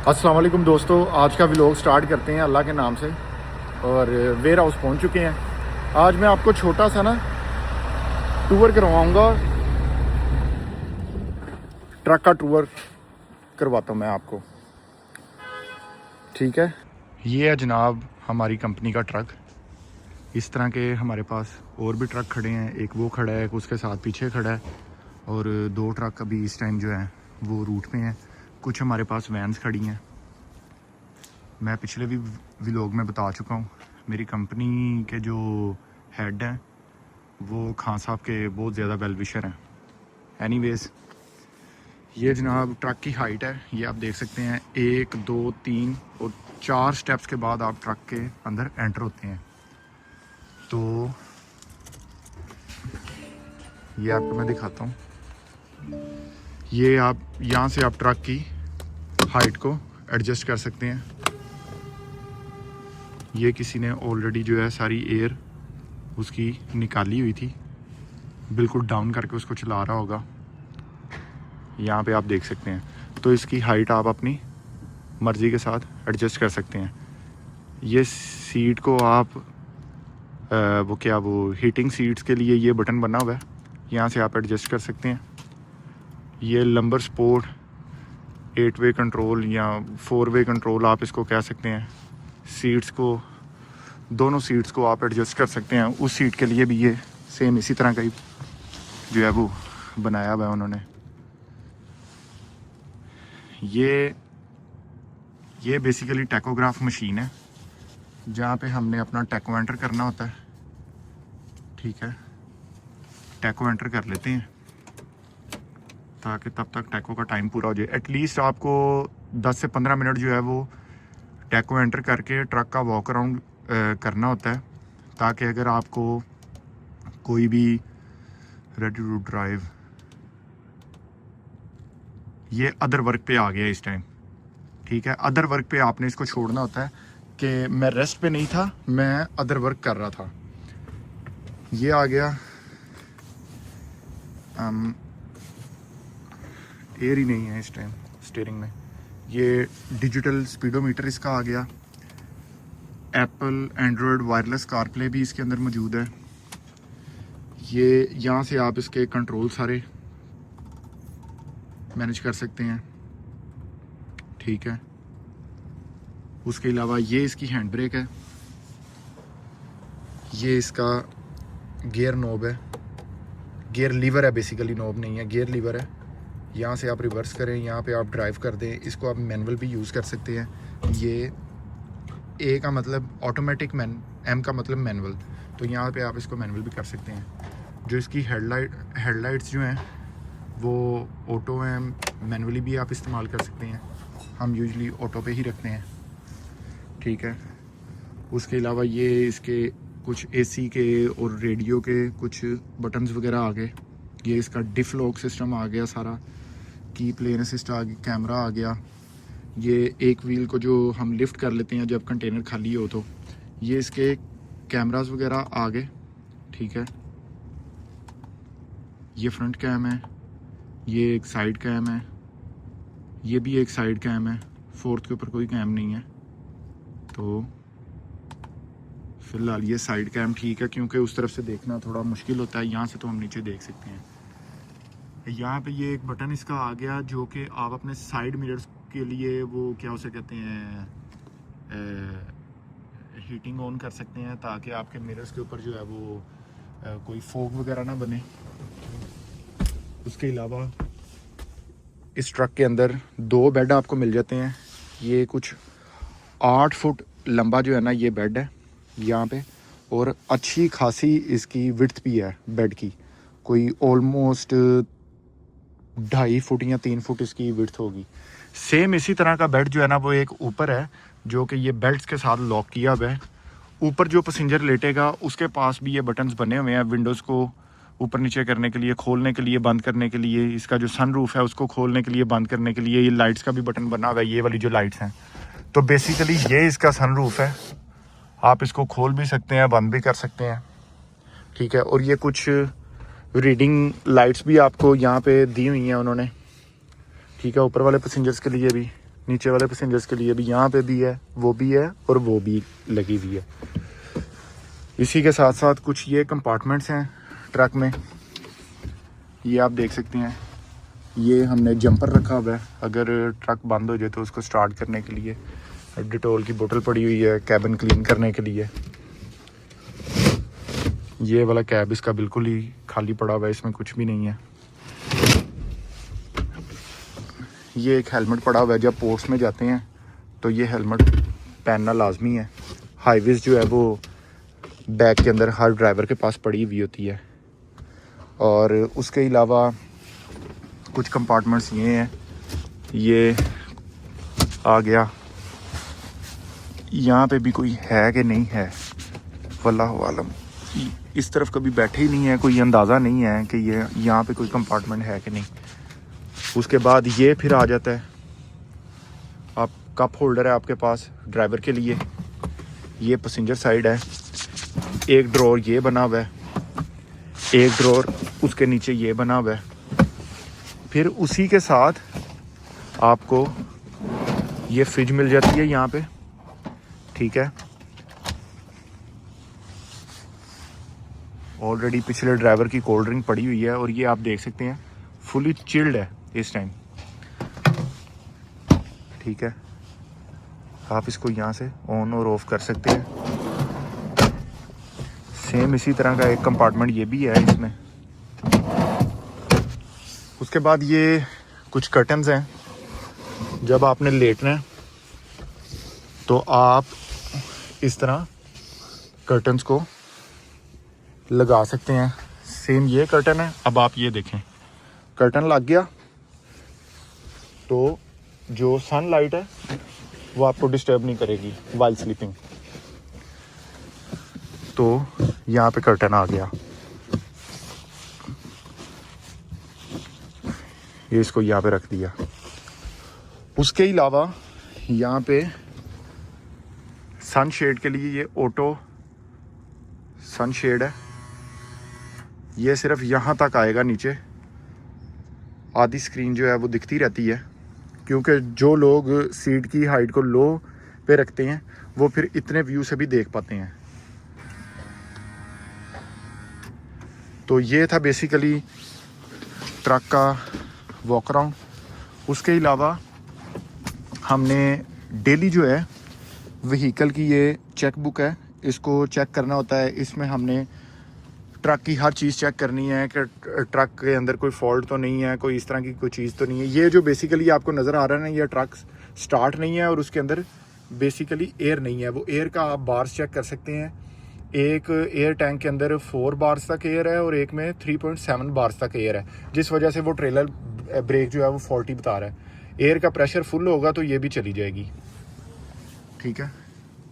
अस्सलाम वालेकुम दोस्तों, आज का व्लॉग स्टार्ट करते हैं अल्लाह के नाम से। और वेयर हाउस पहुँच चुके हैं। आज मैं आपको छोटा सा ना टूर करवाऊँगा, ट्रक का टूर करवाता हूँ मैं आपको। ठीक है, ये है जनाब हमारी कंपनी का ट्रक। इस तरह के हमारे पास और भी ट्रक खड़े हैं, एक वो खड़ा है, एक उसके साथ पीछे खड़ा है, और दो ट्रक अभी इस टाइम जो है वो रूट में हैं। कुछ हमारे पास वैन्स खड़ी हैं। मैं पिछले भी व्लॉग में बता चुका हूँ, मेरी कंपनी के जो हेड हैं वो खान साहब के बहुत ज़्यादा वेल विशर हैं। एनीवेज, ये जनाब ट्रक की हाइट है, ये आप देख सकते हैं। 1 2 3 और 4 स्टेप्स के बाद आप ट्रक के अंदर एंटर होते हैं। तो ये आपको मैं दिखाता हूँ। ये आप यहाँ से आप ट्रक की हाइट को एडजस्ट कर सकते हैं। ये किसी ने ऑलरेडी जो है सारी एयर उसकी निकाली हुई थी, बिल्कुल डाउन करके उसको चला रहा होगा। यहाँ पे आप देख सकते हैं। तो इसकी हाइट आप अपनी मर्ज़ी के साथ एडजस्ट कर सकते हैं। ये सीट को आप वो हीटिंग सीट्स के लिए ये बटन बना हुआ है, यहाँ से आप एडजस्ट कर सकते हैं। ये लंबर स्पोर्ट 8 वे कंट्रोल या 4 वे कंट्रोल आप इसको कह सकते हैं। सीट्स को, दोनों सीट्स को आप एडजस्ट कर सकते हैं। उस सीट के लिए भी ये सेम इसी तरह का ही जो है वो बनाया हुआ है उन्होंने। ये बेसिकली टैकोग्राफ मशीन है, जहाँ पे हमने अपना टैको एंटर करना होता है। ठीक है, टैको एंटर कर लेते हैं ताकि तब तक टैको का टाइम पूरा हो जाए। एटलीस्ट आपको 10 से 15 मिनट जो है वो टैको एंटर करके ट्रक का वॉक अराउंड करना होता है, ताकि अगर आपको कोई भी रेडी टू ड्राइव, ये अदर वर्क पे आ गया इस टाइम। ठीक है, अदर वर्क पे आपने इसको छोड़ना होता है कि मैं रेस्ट पे नहीं था, मैं अदर वर्क कर रहा था। ये आ गया, एयर ही नहीं है इस टाइम स्टीयरिंग में। ये डिजिटल स्पीडोमीटर इसका आ गया। एप्पल एंड्रॉयड वायरलेस कारप्ले भी इसके अंदर मौजूद है। ये यहाँ से आप इसके कंट्रोल सारे मैनेज कर सकते हैं। ठीक है, उसके अलावा ये इसकी हैंड ब्रेक है। ये इसका गियर नॉब है, गियर लीवर है, बेसिकली नॉब नहीं है, गियर लीवर है। यहाँ से आप रिवर्स करें, यहाँ पे आप ड्राइव कर दें। इसको आप मैनुअल भी यूज़ कर सकते हैं। ये ए का मतलब ऑटोमेटिक, एम का मतलब मैनुअल, तो यहाँ पे आप इसको मैनुअल भी कर सकते हैं। जो इसकी हेडलाइट्स जो हैं वो ऑटो हैं, मैनुअली भी आप इस्तेमाल कर सकते हैं। हम यूजली ऑटो पे ही रखते हैं। ठीक है, उसके अलावा ये इसके कुछ एसी के और रेडियो के कुछ बटन्स वगैरह आ गए। ये इसका डिफ लॉक सिस्टम आ गया सारा, की प्लेन असिस्ट आ गया, कैमरा आ गया। ये एक व्हील को जो हम लिफ्ट कर लेते हैं जब कंटेनर खाली हो, तो ये इसके कैमरास वगैरह आ गए। ठीक है, ये फ्रंट कैम है, ये एक साइड कैम है, ये भी एक साइड कैम है। फोर्थ के ऊपर कोई कैम नहीं है, तो फिलहाल ये साइड कैम ठीक है, क्योंकि उस तरफ से देखना थोड़ा मुश्किल होता है। यहाँ से तो हम नीचे देख सकते हैं। यहाँ पे ये एक बटन इसका आ गया, जो कि आप अपने साइड मिरर्स के लिए वो क्या उसे कहते हैं, हीटिंग ऑन कर सकते हैं, ताकि आपके मिरर्स के ऊपर जो है वो कोई फॉग वगैरह ना बने। उसके अलावा इस ट्रक के अंदर 2 बेड आपको मिल जाते हैं। ये कुछ 8 फुट लंबा जो है ना ये बेड है यहाँ पे, और अच्छी खासी इसकी विड्थ भी है बेड की। कोई ऑलमोस्ट 2.5 फुट या 3 फुट इसकी विड्थ होगी। सेम इसी तरह का बेड जो है ना वो एक ऊपर है, जो कि ये बेल्ट्स के साथ लॉक किया हुआ है। ऊपर जो पैसेंजर लेटेगा उसके पास भी ये बटन्स बने हुए हैं, विंडोज़ को ऊपर नीचे करने के लिए, खोलने के लिए, बंद करने के लिए। इसका जो सन रूफ है उसको खोलने के लिए, बंद करने के लिए। ये लाइट्स का भी बटन बना हुआ है, ये वाली जो लाइट्स हैं। तो बेसिकली ये इसका सन रूफ है, आप इसको खोल भी सकते हैं, बंद भी कर सकते हैं। ठीक है, और ये कुछ रीडिंग लाइट्स भी आपको यहाँ पे दी हुई हैं उन्होंने। ठीक है, ऊपर वाले पैसेंजर्स के लिए भी। नीचे वाले पैसेंजर्स के लिए भी यहाँ पे भी है, वो भी है और वो भी लगी हुई है। इसी के साथ साथ कुछ ये कंपार्टमेंट्स हैं ट्रक में, ये आप देख सकते हैं। ये हमने जंपर रखा हुआ है, अगर ट्रक बंद हो जाए तो उसको स्टार्ट करने के लिए। डिटोल की बोतल पड़ी हुई है कैबिन क्लीन करने के लिए। ये वाला कैब इसका बिल्कुल ही खाली पड़ा हुआ है, इसमें कुछ भी नहीं है। ये एक हेलमेट पड़ा हुआ है, जब पोर्ट्स में जाते हैं तो ये हेलमेट पहनना लाजमी है। हाईवेज जो है वो बैग के अंदर हर ड्राइवर के पास पड़ी हुई होती है। और उसके अलावा कुछ कंपार्टमेंट्स ये हैं, ये आ गया। यहाँ पे भी कोई है कि नहीं है वल्लाहु आलम, इस तरफ कभी बैठे ही नहीं है, कोई अंदाज़ा नहीं है कि ये यहाँ पे कोई कंपार्टमेंट है कि नहीं। उसके बाद ये फिर आ जाता है, आप कप होल्डर है आपके पास ड्राइवर के लिए, ये पैसेंजर साइड है। एक ड्रॉर ये बना हुआ है, एक ड्रॉर उसके नीचे ये बना हुआ है। फिर उसी के साथ आपको ये फ्रिज मिल जाती है यहाँ पे, ठीक है। ऑलरेडी पिछले ड्राइवर की कोल्ड ड्रिंक पड़ी हुई है और ये आप देख सकते हैं फुली चिल्ड है इस टाइम, ठीक है। आप इसको यहाँ से ऑन और ऑफ कर सकते हैं। सेम इसी तरह का एक कंपार्टमेंट ये भी है इसमें। उसके बाद ये कुछ कर्टन्स हैं, जब आपने लेटना है तो आप इस तरह कर्टन्स को लगा सकते हैं। सेम ये कर्टन है, अब आप ये देखें, कर्टन लग गया तो जो सनलाइट है वो आपको डिस्टर्ब नहीं करेगी वाइल स्लीपिंग। तो यहाँ पे कर्टन आ गया, ये इसको यहाँ पे रख दिया। उसके अलावा यहाँ पे सन शेड के लिए ये ऑटो सन शेड है, ये सिर्फ यहाँ तक आएगा, नीचे आधी स्क्रीन जो है वो दिखती रहती है, क्योंकि जो लोग सीट की हाइट को लो पे रखते हैं वो फिर इतने व्यू से भी देख पाते हैं। तो ये था बेसिकली ट्रक का वॉक अराउंड। उसके अलावा हमने डेली जो है व्हीकल की ये चेक बुक है, इसको चेक करना होता है। इसमें हमने ट्रक की हर चीज़ चेक करनी है कि ट्रक के अंदर कोई फॉल्ट तो नहीं है, कोई इस तरह की कोई चीज़ तो नहीं है। ये जो बेसिकली आपको नज़र आ रहा है ना, ये ट्रक स्टार्ट नहीं है और उसके अंदर बेसिकली एयर नहीं है। वो एयर का आप बार्स चेक कर सकते हैं। एक एयर टैंक के अंदर 4 बार्स तक एयर है और एक में 3.7 बार्स तक एयर है, जिस वजह से वो ट्रेलर ब्रेक जो है वो फॉल्टी बता रहा है। एयर का प्रेशर फुल होगा तो ये भी चली जाएगी, ठीक है।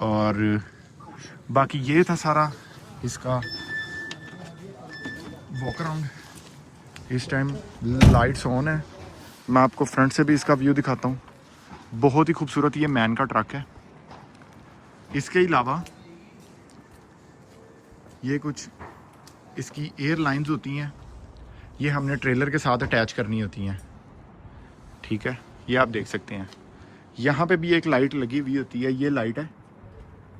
और बाकी ये था सारा इसका वॉक अराउंड। इस टाइम लाइट्स ऑन है, मैं आपको फ्रंट से भी इसका व्यू दिखाता हूँ। बहुत ही खूबसूरत ये मैन का ट्रक है। इसके अलावा ये कुछ इसकी एयर लाइंस होती हैं, ये हमने ट्रेलर के साथ अटैच करनी होती हैं, ठीक है। ये आप देख सकते हैं, यहाँ पे भी एक लाइट लगी हुई होती है, ये लाइट है,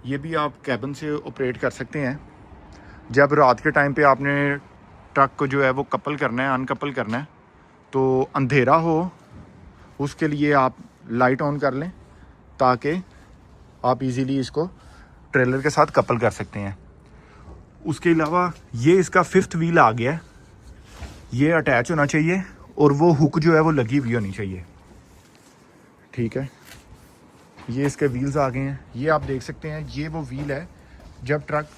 ये भी आप कैबिन से ऑपरेट कर सकते हैं। जब रात के टाइम पे आपने ट्रक को जो है वो कपल करना है, अनकपल करना है, तो अंधेरा हो उसके लिए आप लाइट ऑन कर लें ताकि आप इजीली इसको ट्रेलर के साथ कपल कर सकते हैं। उसके अलावा ये इसका 5th व्हील आ गया है, ये अटैच होना चाहिए और वो हुक जो है वो लगी हुई होनी चाहिए, ठीक है। ये इसके व्हील्स आ गए हैं, ये आप देख सकते हैं। ये वो व्हील है, जब ट्रक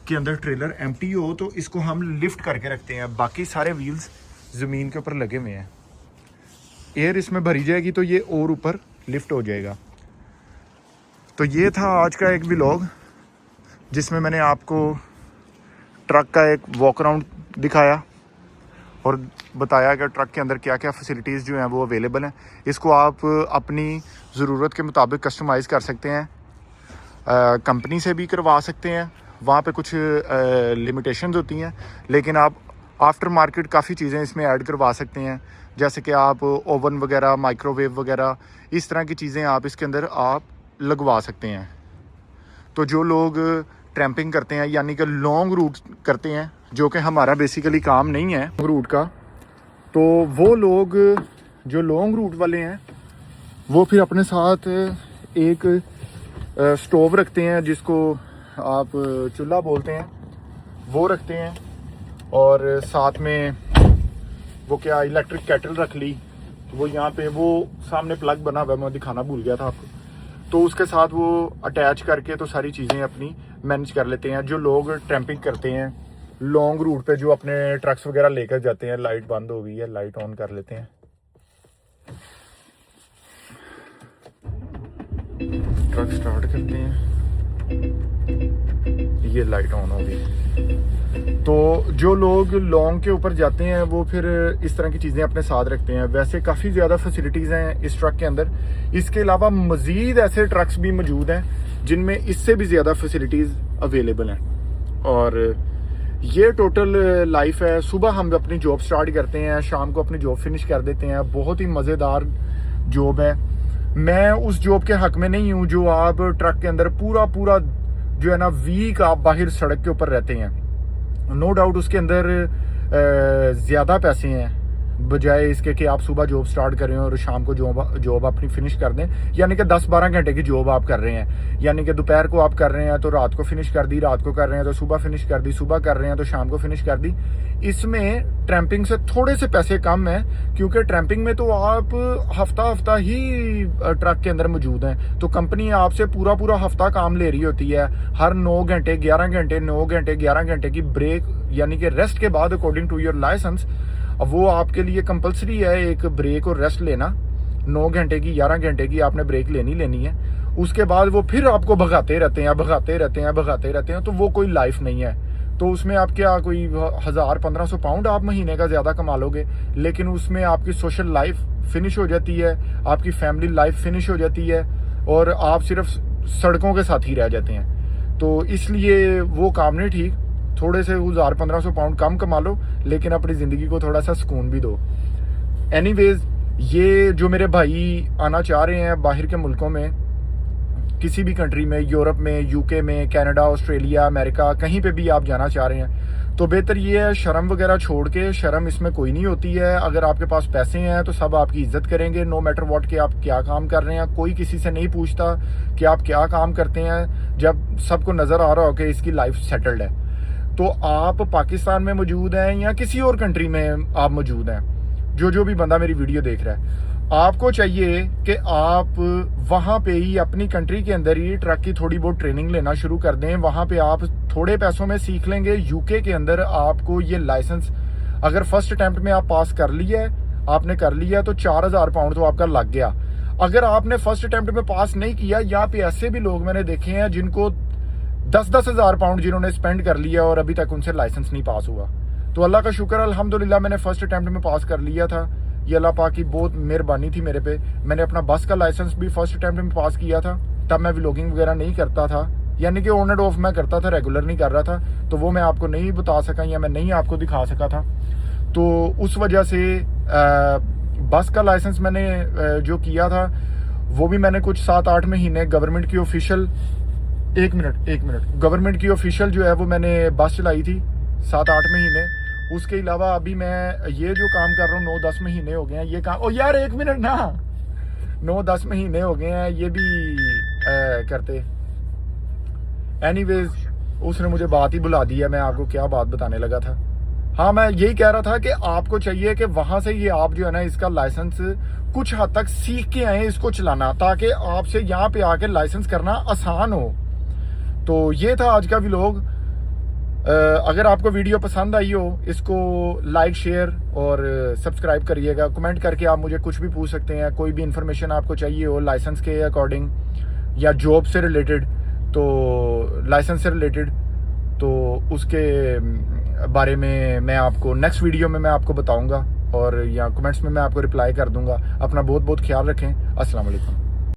के अंदर ट्रेलर एम्प्टी हो तो इसको हम लिफ्ट करके रखते हैं, बाकी सारे व्हील्स ज़मीन के ऊपर लगे हुए हैं। एयर इसमें भरी जाएगी तो ये और ऊपर लिफ्ट हो जाएगा। तो ये था आज का एक व्लॉग जिसमें मैंने आपको ट्रक का एक वॉक अराउंड दिखाया और बताया कि ट्रक के अंदर क्या क्या फैसिलिटीज़ जो हैं वो अवेलेबल हैं। इसको आप अपनी ज़रूरत के मुताबिक कस्टमाइज़ कर सकते हैं, कंपनी से भी करवा सकते हैं, वहाँ पे कुछ लिमिटेशंस होती हैं, लेकिन आप आफ्टर मार्केट काफ़ी चीज़ें इसमें ऐड करवा सकते हैं। जैसे कि आप ओवन वगैरह, माइक्रोवेव वगैरह, इस तरह की चीज़ें आप इसके अंदर आप लगवा सकते हैं। तो जो लोग ट्रैम्पिंग करते हैं यानी कि लॉन्ग रूट करते हैं, जो कि हमारा बेसिकली काम नहीं है रूट का, तो वो लोग जो लॉन्ग रूट वाले हैं वो फिर अपने साथ एक स्टोव रखते हैं जिसको आप चूल्हा बोलते हैं, वो रखते हैं, और साथ में वो क्या इलेक्ट्रिक केटल रख ली। वो यहाँ पे वो सामने प्लग बना हुआ है, मैं दिखाना भूल गया था आपको, तो उसके साथ वो अटैच करके तो सारी चीज़ें अपनी मैनेज कर लेते हैं। जो लोग ट्रैम्पिंग करते हैं लॉन्ग रूट पे, जो अपने ट्रक्स वगैरह लेकर जाते हैं, लाइट बंद हो गई है, लाइट ऑन कर लेते हैं। ट्रक स्टार्ट करते हैं, ये लाइट ऑन हो गई। तो जो लोग लॉन्ग के ऊपर जाते हैं वो फिर इस तरह की चीज़ें अपने साथ रखते हैं। वैसे काफ़ी ज़्यादा फैसिलिटीज़ हैं इस ट्रक के अंदर। इसके अलावा मज़ीद ऐसे ट्रक्स भी मौजूद हैं जिनमें इससे भी ज़्यादा फैसिलिटीज़ अवेलेबल हैं। और ये टोटल लाइफ है। सुबह हम अपनी जॉब स्टार्ट करते हैं, शाम को अपनी जॉब फिनिश कर देते हैं। बहुत ही मज़ेदार जॉब है। मैं उस जॉब के हक में नहीं हूँ जो आप ट्रक के अंदर पूरा जो है ना वीक आप बाहर सड़क के ऊपर रहते हैं। नो डाउट उसके अंदर ज़्यादा पैसे हैं बजाय इसके कि आप सुबह जॉब स्टार्ट करें और शाम को जॉब अपनी फिनिश कर दें। यानी कि 10-12 घंटे की जॉब आप कर रहे हैं, यानी कि दोपहर को आप कर रहे हैं तो रात को फिनिश कर दी, रात को कर रहे हैं तो सुबह फिनिश कर दी, सुबह कर रहे हैं तो शाम को फिनिश कर दी। इसमें ट्रैम्पिंग से थोड़े से पैसे कम हैं, क्योंकि ट्रैम्पिंग में तो आप हफ्ता ही ट्रक के अंदर मौजूद हैं, तो कंपनी आपसे पूरा हफ्ता काम ले रही होती है। हर 9 घंटे 11 घंटे 9 घंटे 11 घंटे की ब्रेक यानी कि रेस्ट के बाद अकॉर्डिंग टू योर लाइसेंस वो आपके लिए कंपलसरी है एक ब्रेक और रेस्ट लेना। 9 घंटे की 11 घंटे की आपने ब्रेक लेनी है। उसके बाद वो फिर आपको भगाते रहते हैं, तो वो कोई लाइफ नहीं है। तो उसमें आप क्या कोई 1000-1500 पाउंड आप महीने का ज़्यादा कमा लोगे, लेकिन उसमें आपकी सोशल लाइफ फिनिश हो जाती है, आपकी फैमिली लाइफ फिनिश हो जाती है, और आप सिर्फ सड़कों के साथ ही रह जाते हैं। तो इसलिए वो काम नहीं ठीक। थोड़े से 1000-1500 पाउंड कम कमा लो, लेकिन अपनी ज़िंदगी को थोड़ा सा सुकून भी दो। एनीवेज, ये जो मेरे भाई आना चाह रहे हैं बाहर के मुल्कों में, किसी भी कंट्री में, यूरोप में, यूके में, कनाडा, ऑस्ट्रेलिया, अमेरिका, कहीं पे भी आप जाना चाह रहे हैं, तो बेहतर ये है शर्म वगैरह छोड़ के, शर्म इसमें कोई नहीं होती है। अगर आपके पास पैसे हैं तो सब आपकी इज्जत करेंगे, नो मैटर व्हाट कि आप क्या काम कर रहे हैं। कोई किसी से नहीं पूछता कि आप क्या काम करते हैं, जब सबको नज़र आ रहा हो कि इसकी लाइफ सेटल्ड है। तो आप पाकिस्तान में मौजूद हैं या किसी और कंट्री में आप मौजूद हैं, जो भी बंदा मेरी वीडियो देख रहा है, आपको चाहिए कि आप वहाँ पे ही अपनी कंट्री के अंदर ही ट्रक की थोड़ी बहुत ट्रेनिंग लेना शुरू कर दें। वहाँ पे आप थोड़े पैसों में सीख लेंगे। यूके के अंदर आपको ये लाइसेंस अगर फर्स्ट अटेम्प्ट में आप पास कर लिया है, आपने कर लिया, तो 4000 पाउंड तो आपका लग गया। अगर आपने फर्स्ट अटेम्प्ट में पास नहीं किया, यहाँ पे ऐसे भी लोग मैंने देखे हैं जिनको 10-10 हज़ार पाउंड जिन्होंने स्पेंड कर लिया और अभी तक उनसे लाइसेंस नहीं पास हुआ। तो अल्लाह का शुक्र, अल्हम्दुलिल्लाह मैंने फर्स्ट अटेम्प्ट में पास कर लिया था। ये अल्लाह पाक की बहुत मेहरबानी थी मेरे पे। मैंने अपना बस का लाइसेंस भी फर्स्ट अटेम्प्ट में पास किया था। तब मैं व्लॉगिंग वगैरह नहीं करता था, यानी कि ऑन एंड ऑफ मैं करता था, रेगुलर नहीं कर रहा था, तो वो मैं आपको नहीं बता सका या मैं नहीं आपको दिखा सका था। तो उस वजह से बस का लाइसेंस मैंने जो किया था वो भी मैंने कुछ 7-8 महीने गवर्नमेंट की ऑफिशियल एक मिनट गवर्नमेंट की ऑफिशियल जो है वो मैंने बस चलाई थी 7-8 महीने। उसके अलावा अभी मैं ये जो काम कर रहा हूँ 9-10 महीने हो गए हैं ये काम। ओ यार 1 मिनट ना, 9-10 महीने हो गए हैं ये भी करते। एनीवेज, उसने मुझे बात ही बुला दी है। मैं आपको क्या बात बताने लगा था? हाँ, मैं यही कह रहा था कि आपको चाहिए कि वहां से ये आप जो है ना इसका लाइसेंस कुछ हद तक सीख के आए इसको चलाना, ताकि आपसे यहाँ पे आके लाइसेंस करना आसान हो। तो ये था आज का व्लॉग। अगर आपको वीडियो पसंद आई हो, इसको लाइक, शेयर और सब्सक्राइब करिएगा। कमेंट करके आप मुझे कुछ भी पूछ सकते हैं। कोई भी इंफॉर्मेशन आपको चाहिए हो लाइसेंस के अकॉर्डिंग या जॉब से रिलेटेड, तो लाइसेंस से रिलेटेड, तो उसके बारे में मैं आपको नेक्स्ट वीडियो में मैं आपको बताऊंगा, और या कमेंट्स में मैं आपको रिप्लाई कर दूंगा। अपना बहुत बहुत ख्याल रखें। अस्सलाम वालेकुम।